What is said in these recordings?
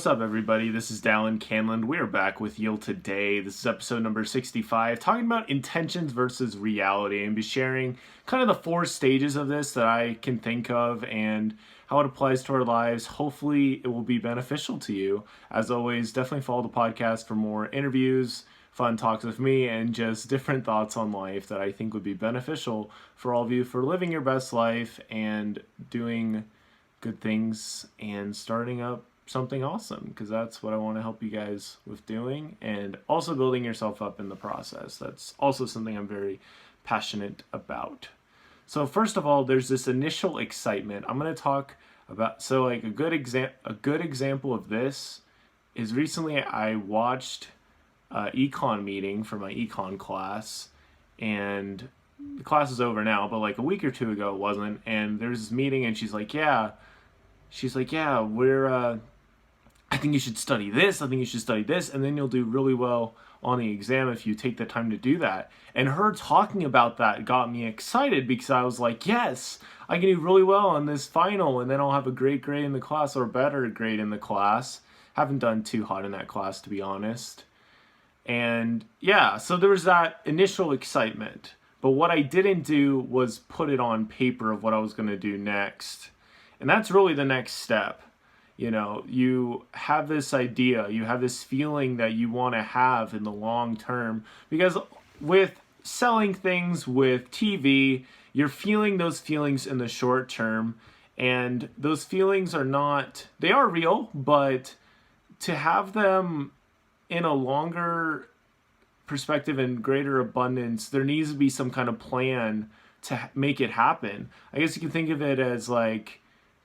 What's up, everybody? This is Dallin Canland. We are back with you today. This is episode number 65, talking about intentions versus reality, and be sharing kind of the four stages of this that I can think of and how it applies to our lives. Hopefully, it will be beneficial to you. As always, definitely follow the podcast for more interviews, fun talks with me, and just different thoughts on life that I think would be beneficial for all of you for living your best life and doing good things and starting up something awesome, because that's what I want to help you guys with doing, and also building yourself up in the process. That's also something I'm very passionate about. So first of all, there's this initial excitement. I'm going to talk about, so like a good example of this is recently I watched econ meeting for my econ class, and the class is over now, but like a week or two ago it wasn't, and there's this meeting and she's like, yeah, we're I think you should study this, I think you should study this, and then you'll do really well on the exam if you take the time to do that. And her talking about that got me excited, because I was like, yes, I can do really well on this final, and then I'll have a great grade in the class, or a better grade in the class. Haven't done too hot in that class, to be honest. And yeah, so there was that initial excitement. But what I didn't do was put it on paper of what I was going to do next. And that's really the next step. You know, you have this idea, you have this feeling that you want to have in the long term, because with selling things with TV, you're feeling those feelings in the short term, and those feelings they are real, but to have them in a longer perspective and greater abundance, there needs to be some kind of plan to make it happen. I guess you can think of it as like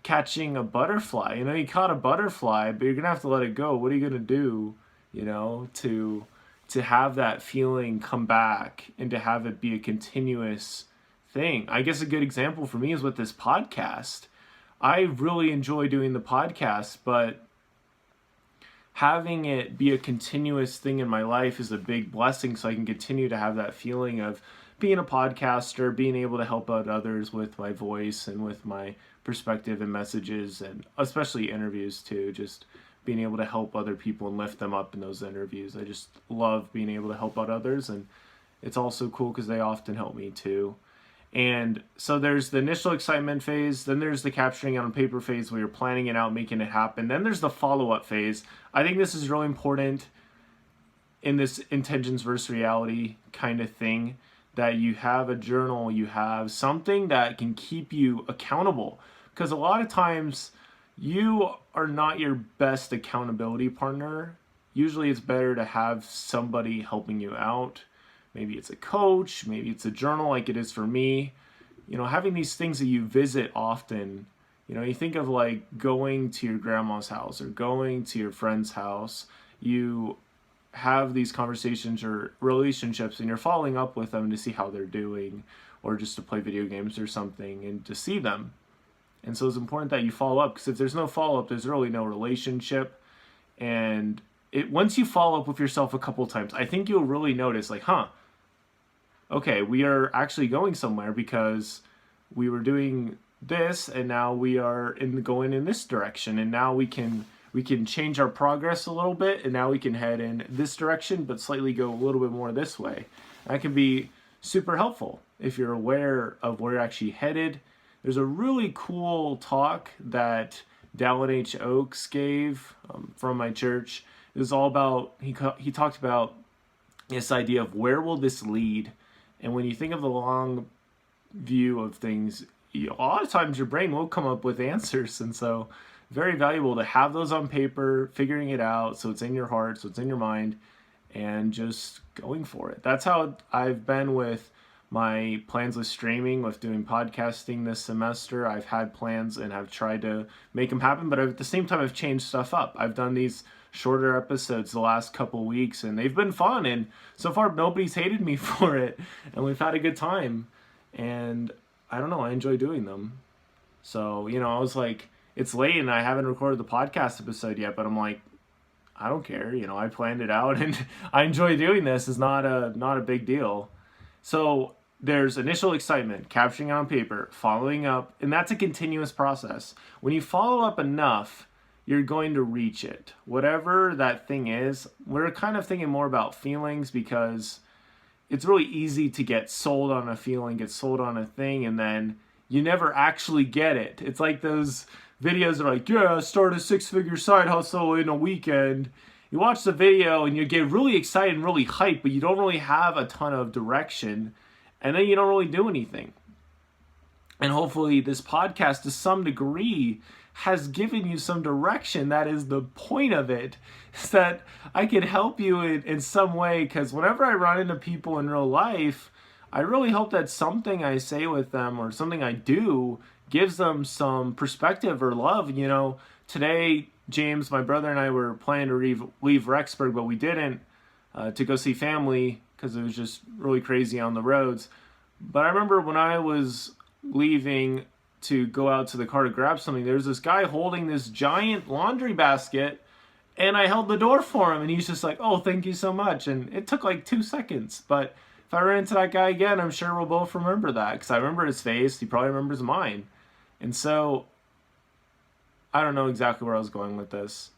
catching a butterfly. You know, you caught a butterfly, but you're gonna have to let it go. What are you gonna do, you know, to have that feeling come back and to have it be a continuous thing? I guess a good example for me is with this podcast. I really enjoy doing the podcast, but having it be a continuous thing in my life is a big blessing, so I can continue to have that feeling of being a podcaster, being able to help out others with my voice and with my perspective and messages, and especially interviews too, just being able to help other people and lift them up in those interviews. I just love being able to help out others, and it's also cool because they often help me too. And so there's the initial excitement phase, then there's the capturing it on paper phase where you're planning it out, making it happen. Then there's the follow-up phase. I think this is really important in this intentions versus reality kind of thing, that you have a journal, you have something that can keep you accountable. Because a lot of times you are not your best accountability partner. Usually it's better to have somebody helping you out. Maybe it's a coach, maybe it's a journal like it is for me. You know, having these things that you visit often, you know, you think of like going to your grandma's house or going to your friend's house, you have these conversations or relationships and you're following up with them to see how they're doing, or just to play video games or something and to see them. And so it's important that you follow up, because if there's no follow-up, there's really no relationship. And once you follow up with yourself a couple times, I think you'll really notice like, okay, we are actually going somewhere, because we were doing this and now we are going in this direction, and now we can change our progress a little bit, and now we can head in this direction but slightly go a little bit more this way. That can be super helpful if you're aware of where you're actually headed. There's a really cool talk that Dallin H. Oaks gave from my church. It was all about, he talked about this idea of where will this lead. And when you think of the long view of things, a lot of times your brain will come up with answers. And so very valuable to have those on paper, figuring it out so it's in your heart, so it's in your mind, and just going for it. That's how I've been with my plans with streaming, with doing podcasting this semester. I've had plans and I've tried to make them happen, but at the same time I've changed stuff up. I've done these shorter episodes the last couple weeks, and they've been fun, and so far nobody's hated me for it, and we've had a good time, and I don't know, I enjoy doing them. So, you know, I was like, it's late and I haven't recorded the podcast episode yet, but I'm like, I don't care, you know, I planned it out and I enjoy doing this. It's not a big deal. So there's initial excitement, capturing it on paper, following up, and that's a continuous process. When you follow up enough, you're going to reach it. Whatever that thing is, we're kind of thinking more about feelings because it's really easy to get sold on a feeling, get sold on a thing, and then you never actually get it. It's like those videos that are like, yeah, start a 6-figure side hustle in a weekend. You watch the video and you get really excited and really hyped, but you don't really have a ton of direction, and then you don't really do anything. And hopefully this podcast, to some degree, has given you some direction. That is the point of it, is that I can help you in some way, because whenever I run into people in real life, I really hope that something I say with them or something I do gives them some perspective or love. You know, today, James, my brother, and I were planning to leave Rexburg, but we didn't, to go see family because it was just really crazy on the roads. But I remember when I was leaving to go out to the car to grab something, there's this guy holding this giant laundry basket, and I held the door for him, and he's just like, oh, thank you so much. And it took like 2 seconds, but if I run into that guy again, I'm sure we'll both remember that, because I remember his face, he probably remembers mine. And so I don't know exactly where I was going with this,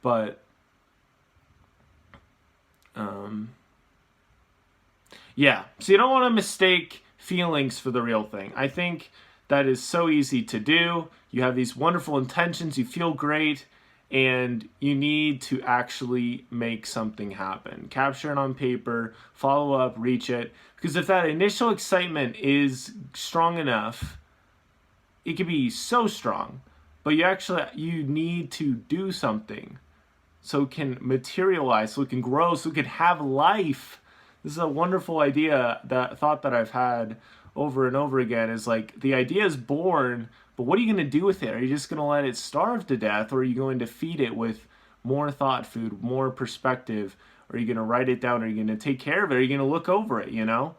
but yeah, so you don't want to mistake feelings for the real thing. I think that is so easy to do. You have these wonderful intentions, you feel great, and you need to actually make something happen. Capture it on paper, follow up, reach it. Because if that initial excitement is strong enough, it can be so strong, but you need to do something so it can materialize, so it can grow, so it can have life. This is a wonderful idea, that thought that I've had over and over again, is like, the idea is born, but what are you going to do with it? Are you just going to let it starve to death, or are you going to feed it with more thought food, more perspective? Are you going to write it down? Are you going to take care of it? Are you going to look over it, you know?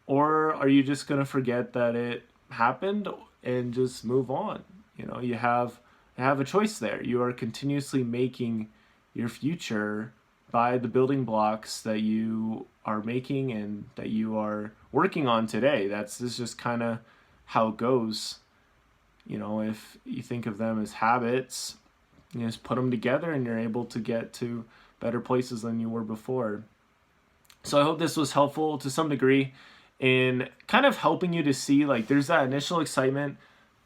Or are you just going to forget that it happened and just move on? You know, you have a choice there. You are continuously making your future by the building blocks that you are making and that you are working on today. This is just kind of how it goes. You know, if you think of them as habits, you just put them together and you're able to get to better places than you were before. So I hope this was helpful to some degree in kind of helping you to see, like, there's that initial excitement,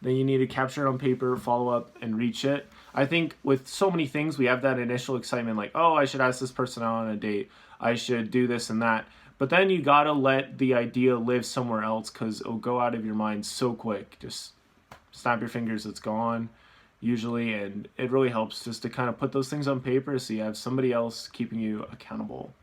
then you need to capture it on paper, follow up, and reach it. I think with so many things, we have that initial excitement, like, oh, I should ask this person out on a date, I should do this and that. But then you gotta let the idea live somewhere else, because it'll go out of your mind so quick. Just snap your fingers, it's gone, usually. And it really helps just to kind of put those things on paper so you have somebody else keeping you accountable.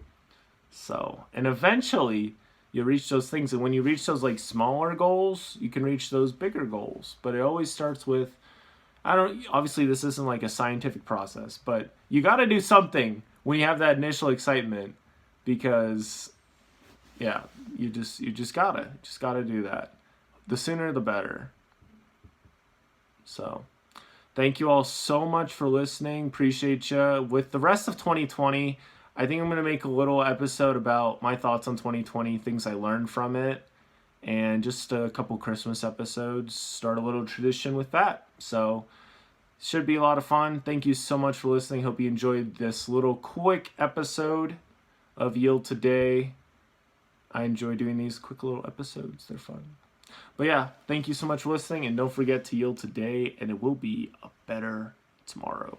So, and eventually you reach those things, and when you reach those like smaller goals, you can reach those bigger goals. But it always starts with, obviously this isn't like a scientific process, but you got to do something when you have that initial excitement, because yeah, you just gotta do that. The sooner the better. So thank you all so much for listening. Appreciate you. With the rest of 2020, I think I'm going to make a little episode about my thoughts on 2020, things I learned from it, and just a couple Christmas episodes. Start a little tradition with that. So should be a lot of fun. Thank you so much for listening. Hope you enjoyed this little quick episode of Yield Today. I enjoy doing these quick little episodes. They're fun. But yeah, thank you so much for listening, and don't forget to yield today, and it will be a better tomorrow.